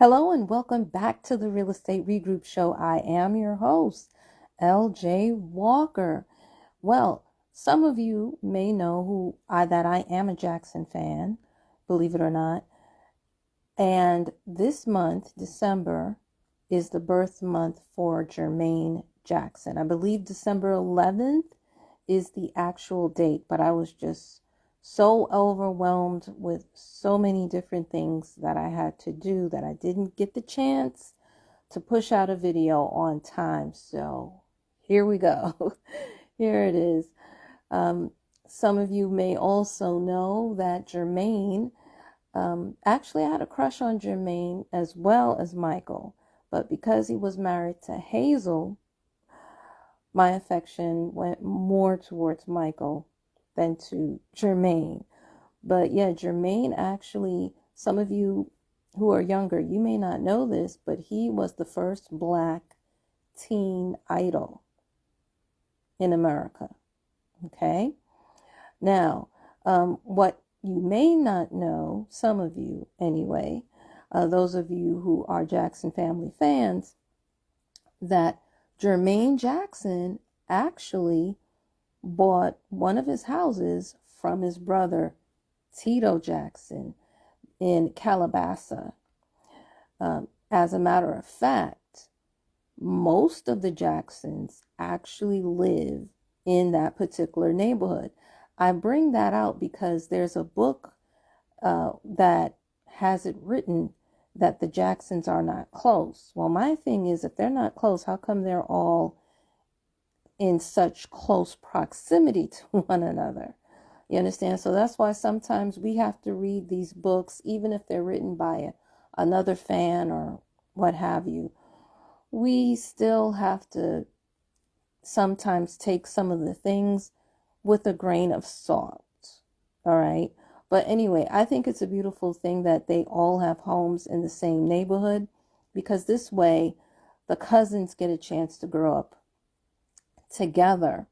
Hello and welcome back to the Real Estate Regroup Show. I am your host, LJ Walker. Well, some of you may know that I am a Jackson fan, believe it or not. And this month, December, is the birth month for Jermaine Jackson. I believe December 11th is the actual date, but I was just so overwhelmed with so many different things that I had to do that I didn't get the chance to push out a video on time. So here we go. Here it is. Some of you may also know that Jermaine, actually I had a crush on Jermaine as well as Michael, but because he was married to Hazel, my affection went more towards Michael than to Jermaine. But yeah, Jermaine actually, some of you who are younger, you may not know this, but he was the first black teen idol in America. Okay? Now, what you may not know, some of you anyway, those of you who are Jackson family fans, that Jermaine Jackson actually bought one of his houses from his brother, Tito Jackson, in Calabasas. As a matter of fact, most of the Jacksons actually live in that particular neighborhood. I bring that out because there's a book that has it written that the Jacksons are not close. Well, my thing is, if they're not close, how come they're all in such close proximity to one another? You understand? So that's why sometimes we have to read these books, even if they're written by another fan or what have you. We still have to sometimes take some of the things with a grain of salt. All right. But anyway, I think it's a beautiful thing that they all have homes in the same neighborhood, because this way the cousins get a chance to grow up together.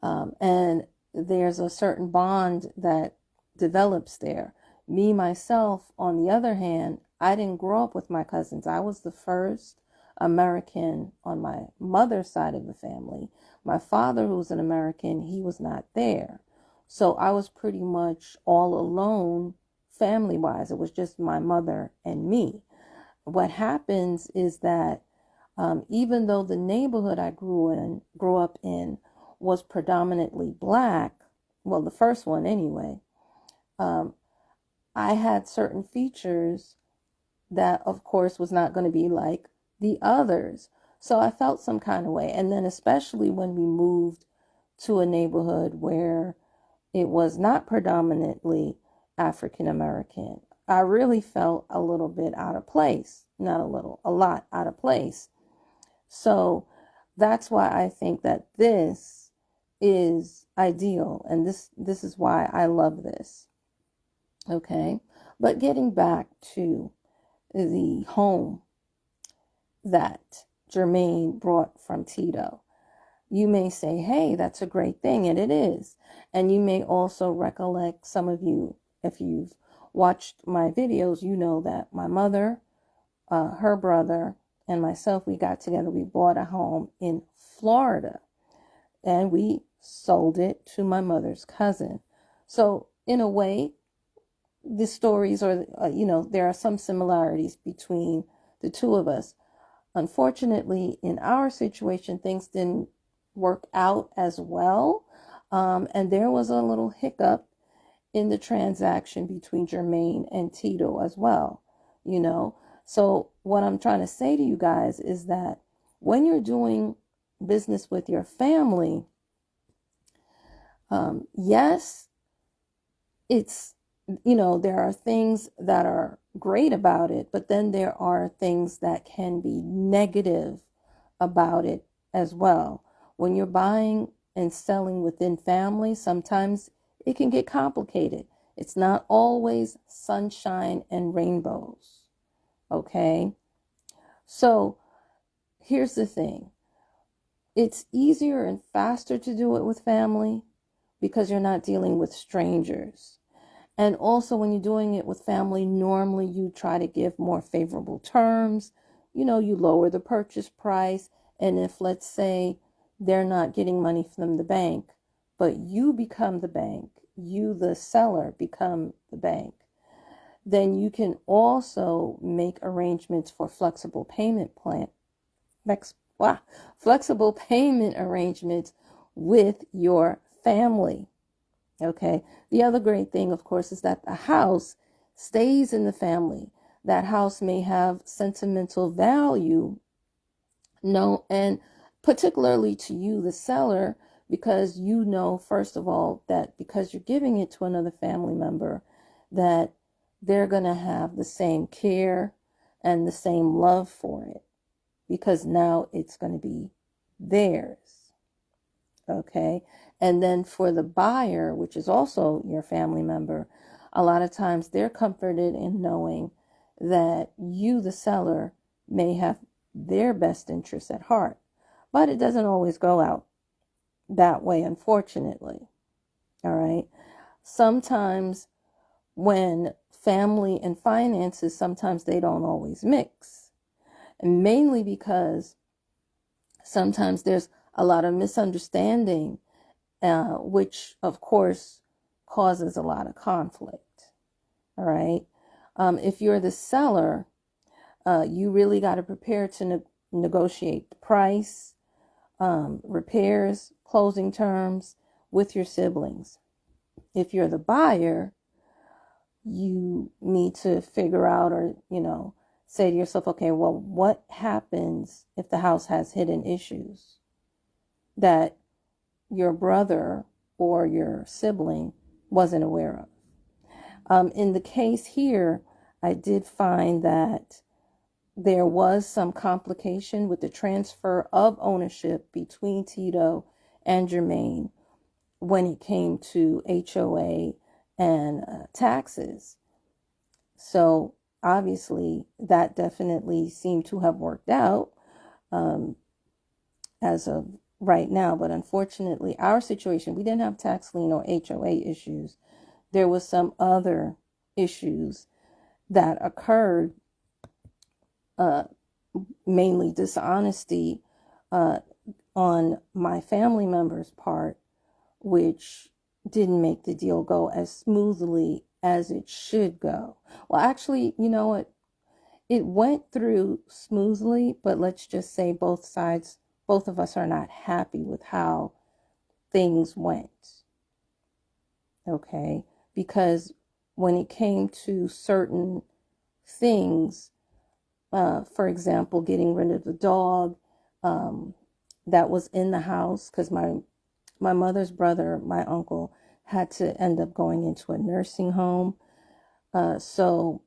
And there's a certain bond that develops there. Me, myself, on the other hand, I didn't grow up with my cousins. I was the first American on my mother's side of the family. My father, who was an American, he was not there. So I was pretty much all alone family-wise. It was just my mother and me. What happens is that even though the neighborhood I grew up in was predominantly black, well, the first one anyway, I had certain features that, of course, was not going to be like the others. So I felt some kind of way. And then especially when we moved to a neighborhood where it was not predominantly African American, I really felt a little bit out of place. Not a little, a lot out of place. So that's why I think that this is ideal, and this is why I love this. Okay, but getting back to the home that Jermaine brought from Tito, you may say, hey, that's a great thing, and it is. And you may also recollect, some of you, if you've watched my videos, you know that my mother, her brother, and myself, we got together, we bought a home in Florida, and we sold it to my mother's cousin. So in a way, the stories are, there are some similarities between the two of us. Unfortunately, in our situation, things didn't work out as well. And there was a little hiccup in the transaction between Jermaine and Tito as well, So what I'm trying to say to you guys is that when you're doing business with your family, yes, it's, there are things that are great about it, but then there are things that can be negative about it as well. When you're buying and selling within family, sometimes it can get complicated. It's not always sunshine and rainbows. Okay? So here's the thing. It's easier and faster to do it with family because you're not dealing with strangers. And also when you're doing it with family, normally you try to give more favorable terms. You know, you lower the purchase price. And if, let's say, they're not getting money from the bank, but you become the bank, you, the seller, become the bank, then you can also make arrangements for flexible payment flexible payment arrangements with your family. Okay. The other great thing, of course, is that the house stays in the family. That house may have sentimental value, no, and particularly to you, the seller, because you know, first of all, that because you're giving it to another family member, that they're going to have the same care and the same love for it, because now it's going to be theirs. Okay. And then for the buyer, which is also your family member, a lot of times they're comforted in knowing that you, the seller, may have their best interests at heart. But it doesn't always go out that way, unfortunately. All right. Sometimes when family and finances, sometimes they don't always mix. And mainly because sometimes there's a lot of misunderstanding, which of course causes a lot of conflict. All right. If you're the seller, you really got to prepare to negotiate the price, repairs, closing terms with your siblings. If you're the buyer, you need to figure out, or, say to yourself, okay, well, what happens if the house has hidden issues that your brother or your sibling wasn't aware of? In the case here, I did find that there was some complication with the transfer of ownership between Tito and Jermaine when it came to HOA and taxes. So obviously that definitely seemed to have worked out as of right now. But unfortunately, our situation, we didn't have tax lien or HOA issues. There was some other issues that occurred, mainly dishonesty on my family member's part, which didn't make the deal go as smoothly as it should go. Well, actually, you know what? It went through smoothly, but let's just say both of us are not happy with how things went. Okay? Because when it came to certain things, for example, getting rid of the dog that was in the house, because my mother's brother, my uncle, had to end up going into a nursing home. So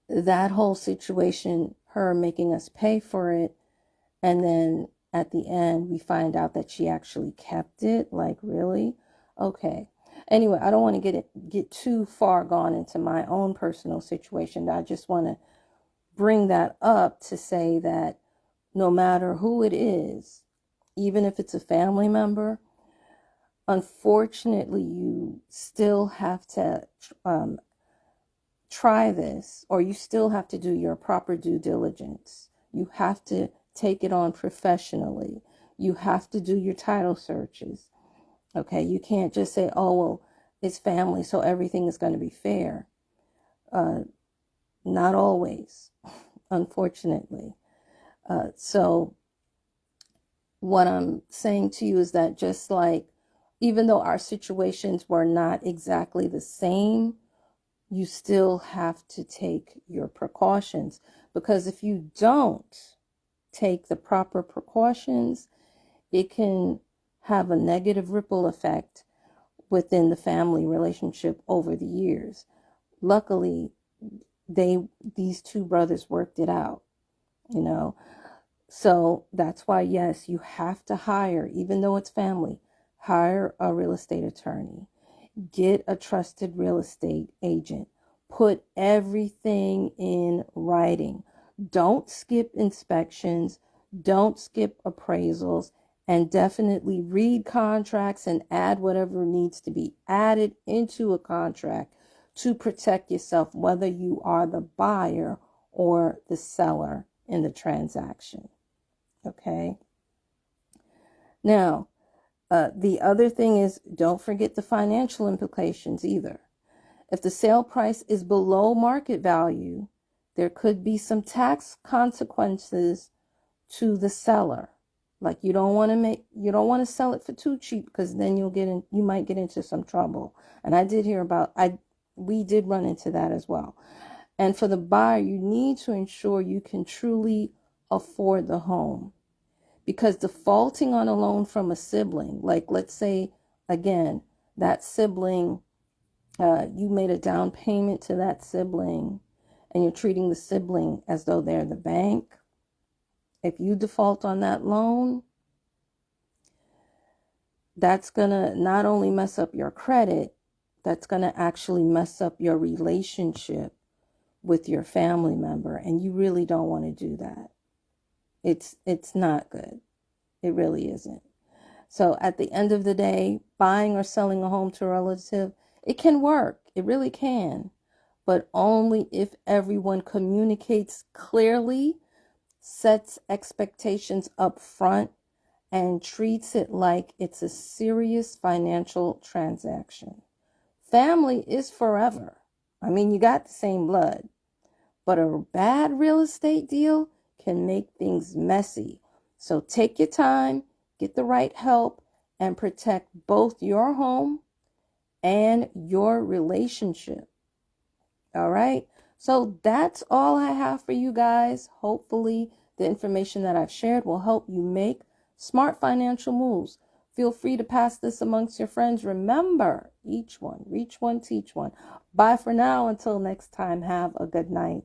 that whole situation, her making us pay for it, and then at the end we find out that she actually kept it. Like, really? Okay. Anyway, I don't want to get too far gone into my own personal situation. I just want to bring that up to say that no matter who it is, even if it's a family member, unfortunately, you still have to try this, or you still have to do your proper due diligence. You have to take it on professionally. You have to do your title searches. Okay, you can't just say, oh, well, it's family, so everything is going to be fair. Not always, unfortunately. So what I'm saying to you is that just like, even though our situations were not exactly the same, you still have to take your precautions, because if you don't take the proper precautions, it can have a negative ripple effect within the family relationship over the years. Luckily, these two brothers worked it out, So that's why, yes, you have to hire, even though it's family, hire a real estate attorney. Get a trusted real estate agent. Put everything in writing. Don't skip inspections. Don't skip appraisals. And definitely read contracts and add whatever needs to be added into a contract to protect yourself, whether you are the buyer or the seller in the transaction. Okay. Now, the other thing is, don't forget the financial implications either. If the sale price is below market value, there could be some tax consequences to the seller. Like you don't want to sell it for too cheap, because then you might get into some trouble. And we did run into that as well. And for the buyer, you need to ensure you can truly afford the home, because defaulting on a loan from a sibling, like let's say again, that sibling, you made a down payment to that sibling and you're treating the sibling as though they're the bank. If you default on that loan, that's going to not only mess up your credit, that's going to actually mess up your relationship with your family member. And you really don't want to do that. It's not good. It really isn't. So at the end of the day, buying or selling a home to a relative, it can work. It really can. But only if everyone communicates clearly, sets expectations up front, and treats it like it's a serious financial transaction. Family is forever. I mean, you got the same blood. But a bad real estate deal can make things messy. So take your time, get the right help, and protect both your home and your relationship. All right. So that's all I have for you guys. Hopefully the information that I've shared will help you make smart financial moves. Feel free to pass this amongst your friends. Remember, each one, reach one, teach one. Bye for now. Until next time, have a good night.